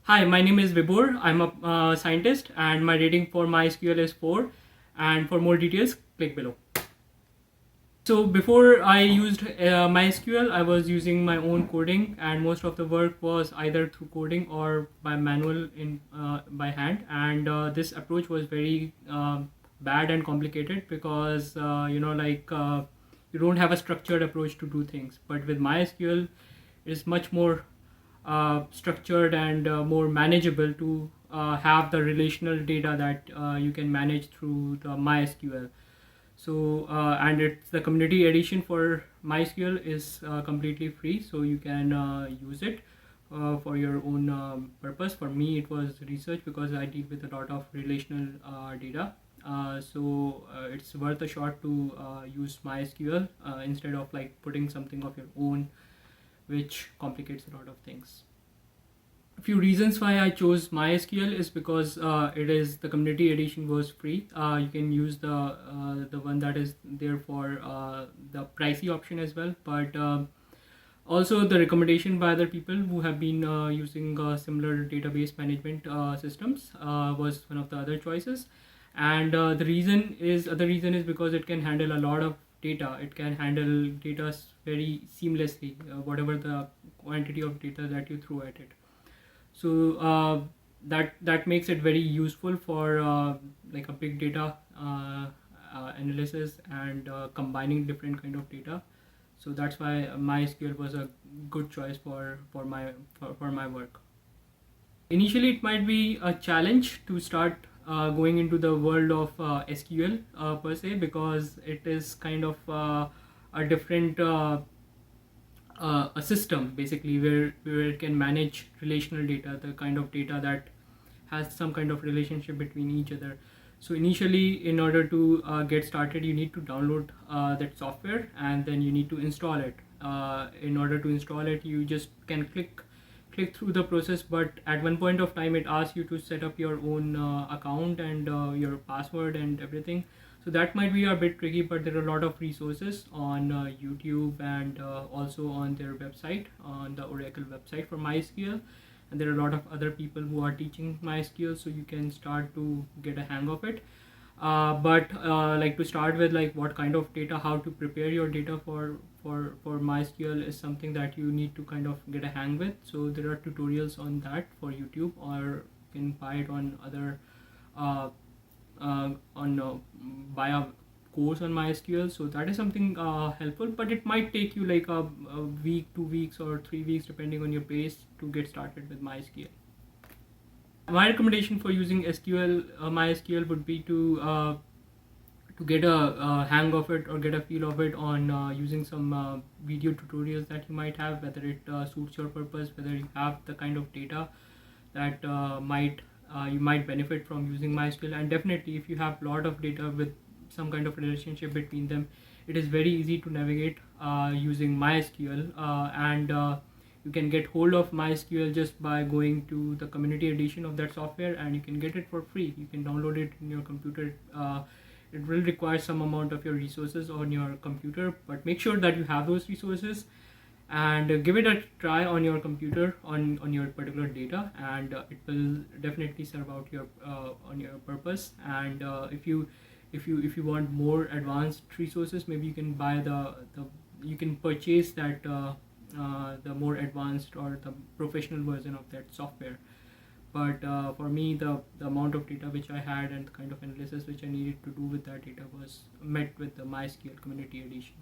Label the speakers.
Speaker 1: Hi, my name is Vibhor. I'm a scientist and my rating for MySQL is 4. And for more details, click below. So before I used MySQL, I was using my own coding, and most of the work was either through coding or by manual by hand. And this approach was very bad and complicated because you don't have a structured approach to do things. But with MySQL, it is much more structured and more manageable to have the relational data that you can manage through the MySQL. So and it's the community edition for MySQL is completely free, so you can use it for your own purpose. For me, it was research because I deal with a lot of relational data. It's worth a shot to use MySQL instead of like putting something of your own, which complicates a lot of things. A few reasons why I chose MySQL is because it is the community edition was free. You can use the one that is there for the pricey option as well, but also the recommendation by other people who have been using similar database management systems was one of the other choices. And the other reason is because it can handle a lot of data. It can handle data very seamlessly, whatever the quantity of data that you throw at it. So that makes it very useful for like a big data analysis and combining different kind of data. So that's why MySQL was a good choice for my work. Initially, it might be a challenge to start going into the world of SQL per se, because it is kind of a different a system basically where it can manage relational data, the kind of data that has some kind of relationship between each other. So initially, in order to get started, you need to download that software, and then you need to install it. In order to install it, you just can click through the process, but at one point of time it asks you to set up your own account and your password and everything. So that might be a bit tricky, but there are a lot of resources on YouTube and also on their website, on the Oracle website for MySQL. And there are a lot of other people who are teaching MySQL, so you can start to get a hang of it. But like to start with, like what kind of data, how to prepare your data for MySQL is something that you need to kind of get a hang with. So there are tutorials on that for YouTube, or you can buy it on other buy a course on MySQL. So that is something helpful, but it might take you like a week, 2 weeks, or 3 weeks depending on your pace to get started with MySQL. My recommendation for using MySQL would be to get a hang of it or get a feel of it on using some video tutorials that you might have, whether it suits your purpose, whether you have the kind of data that you might benefit from using MySQL. And definitely, if you have a lot of data with some kind of relationship between them, it is very easy to navigate using MySQL, and you can get hold of MySQL just by going to the community edition of that software, and you can get it for free. You can download it in your computer. It will require some amount of your resources on your computer, but make sure that you have those resources and give it a try on your computer on your particular data, and it will definitely serve out your on your purpose. And if you want more advanced resources, maybe you can buy you can purchase that the more advanced or the professional version of that software. But for me, the amount of data which I had and the kind of analysis which I needed to do with that data was met with the MySQL Community Edition.